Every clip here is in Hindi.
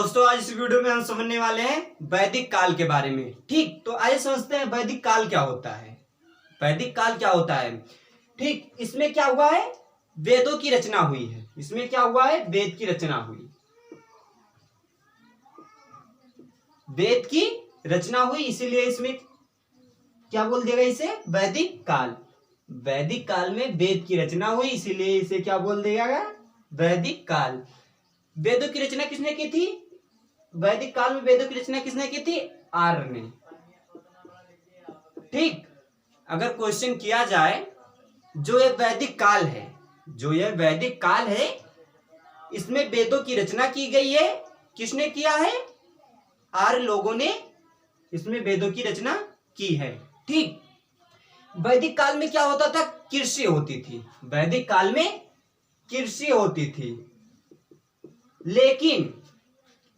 दोस्तों आज इस वीडियो में हम समझने वाले हैं वैदिक काल के बारे में। ठीक, तो आइए समझते हैं वैदिक काल क्या होता है। वैदिक काल क्या होता है? ठीक, इसमें क्या हुआ है? वेदों की रचना हुई है। इसमें क्या हुआ है? वेद की रचना हुई। वेद की रचना हुई, इसीलिए इसमें क्या बोल देगा? इसे वैदिक काल। वैदिक काल में वेद की रचना हुई, इसीलिए इसे क्या बोल देगा? वैदिक काल। वेदों की रचना किसने की थी? वैदिक काल में वेदों की रचना किसने की थी? आर्य ने। ठीक, अगर क्वेश्चन किया जाए जो ये वैदिक काल है, जो ये वैदिक काल है, इसमें वेदों की रचना की गई है, किसने किया है? आर्य लोगों ने इसमें वेदों की रचना की है। ठीक, वैदिक काल में क्या होता था? कृषि होती थी। वैदिक काल में कृषि होती थी, लेकिन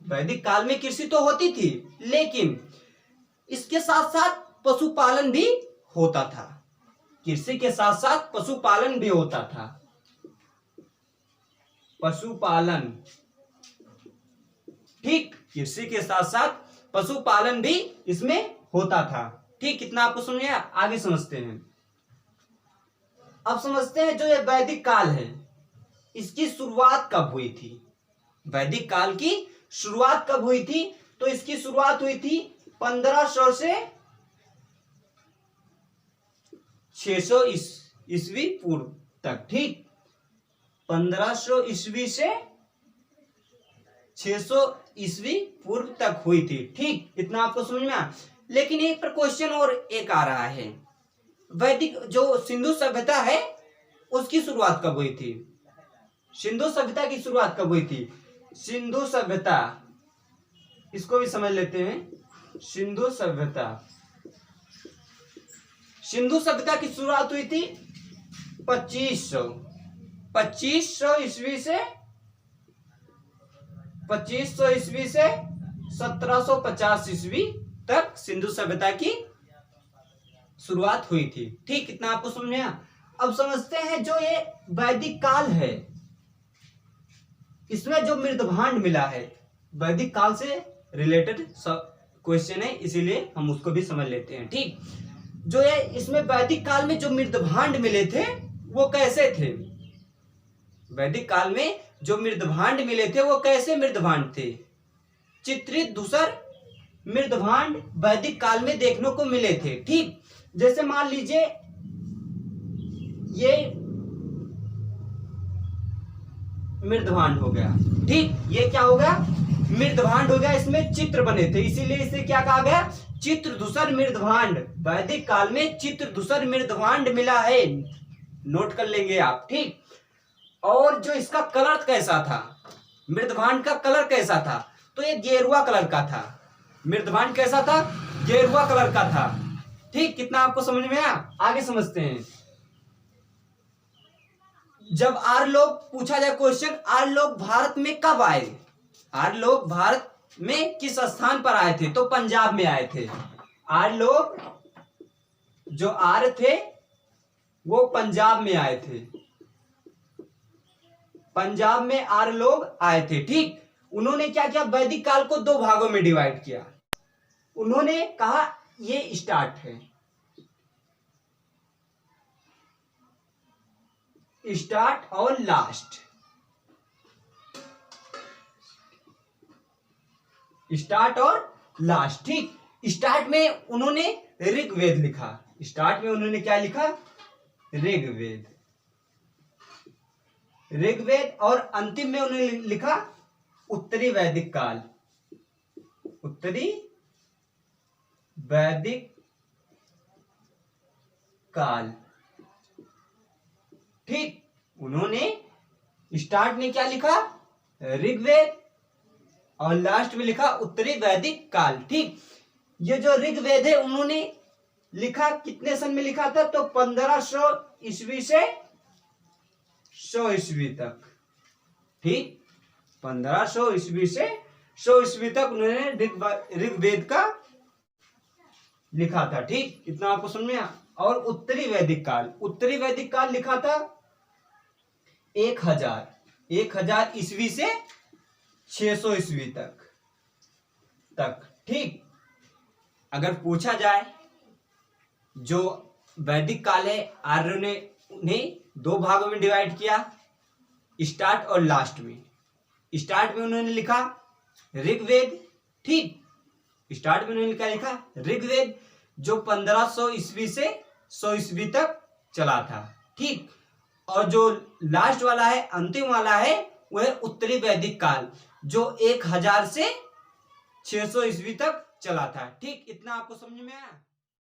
वैदिक काल में कृषि तो होती थी, लेकिन इसके साथ साथ पशुपालन भी होता था। कृषि के साथ साथ पशुपालन भी होता था। पशुपालन, ठीक, कृषि के साथ साथ पशुपालन भी इसमें होता था। ठीक, कितना आपको समझ आया? आगे समझते हैं। अब समझते हैं जो ये वैदिक काल है, इसकी शुरुआत कब हुई थी? वैदिक काल की शुरुआत कब हुई थी? तो इसकी शुरुआत हुई थी 1500 से 600 ईस्वी पूर्व तक। ठीक, 1500 ईस्वी से 600 ईस्वी पूर्व तक हुई थी। ठीक, इतना आपको समझ में आया। लेकिन एक पर क्वेश्चन और एक आ रहा है, वैदिक जो सिंधु सभ्यता है उसकी शुरुआत कब हुई थी? सिंधु सभ्यता की शुरुआत कब हुई थी? सिंधु सभ्यता, इसको भी समझ लेते हैं। सिंधु सभ्यता, सिंधु सभ्यता की शुरुआत हुई थी 2500 ईस्वी से 1750 ईस्वी तक सिंधु सभ्यता की शुरुआत हुई थी। ठीक, कितना आपको समझ में आया? अब समझते हैं जो ये वैदिक काल है, इसमें जो मृदभांड मिला है, वैदिक काल से रिलेटेड क्वेश्चन है, इसीलिए हम उसको भी समझ लेते हैं। ठीक, जो ये इसमें वैदिक काल में जो मृदभांड मिले थे वो कैसे थे? वैदिक काल में जो मृदभांड मिले थे वो कैसे मृदभांड थे? चित्रित धूसर मृदभांड वैदिक काल में देखने को मिले थे। ठीक, जैसे मान लीजिए ये मृदभांड हो गया। ठीक, ये क्या हो गया? मृदभांड हो गया। इसमें चित्र बने थे, इसीलिए इसे क्या कहा गया? चित्रधूसर मृदभांड। वैदिक काल में चित्रधूसर मृदभांड मिला है, नोट कर लेंगे आप। ठीक, और जो इसका कलर कैसा था? मृदभांड का कलर कैसा था? तो ये गेरुआ कलर का था। मृदभांड कैसा था? गेरुआ कलर का था। ठीक, कितना आपको समझ में आया? आगे समझते हैं। जब आर्य लोग, पूछा जाए क्वेश्चन, आर्य लोग भारत में कब आए? आर्य लोग भारत में किस स्थान पर आए थे? तो पंजाब में आए थे। आर्य लोग, जो आर्य थे वो पंजाब में आए थे। पंजाब में आर्य लोग आए थे। ठीक, उन्होंने क्या किया? वैदिक काल को दो भागों में डिवाइड किया। उन्होंने कहा ये स्टार्ट है, स्टार्ट और लास्ट। स्टार्ट और लास्ट। ठीक, स्टार्ट में उन्होंने ऋग्वेद लिखा। स्टार्ट में उन्होंने क्या लिखा? ऋग्वेद। ऋग्वेद, और अंतिम में उन्होंने लिखा उत्तरी वैदिक काल। उत्तरी वैदिक काल। ठीक, उन्होंने स्टार्ट में क्या लिखा? ऋग्वेद, और लास्ट में लिखा उत्तरी वैदिक काल। ठीक, ये जो ऋग्वेद है उन्होंने लिखा कितने सन में लिखा था? तो 1500 ईस्वी से 100 ईस्वी तक। ठीक, 1500 ईस्वी से 100 ईस्वी तक उन्होंने ऋग्वेद का लिखा था। ठीक, इतना आपको समझ में आया? और उत्तरी वैदिक काल, उत्तरी वैदिक काल लिखा था 1000 ईस्वी से 600 ईस्वी तक। तक। ठीक, अगर पूछा जाए जो वैदिक काल है आर्यों ने उन्हें दो भागों में डिवाइड किया, स्टार्ट और लास्ट में। स्टार्ट में उन्होंने लिखा ऋग्वेद। ठीक, स्टार्ट में उन्होंने क्या लिखा? ऋग्वेद, जो 1500 ईस्वी से 100 ईस्वी तक चला था। ठीक, और जो लास्ट वाला है, अंतिम वाला है, वह है उत्तरी वैदिक काल, जो 1000 से 600 ईस्वी तक चला था। ठीक, इतना आपको समझ में आया?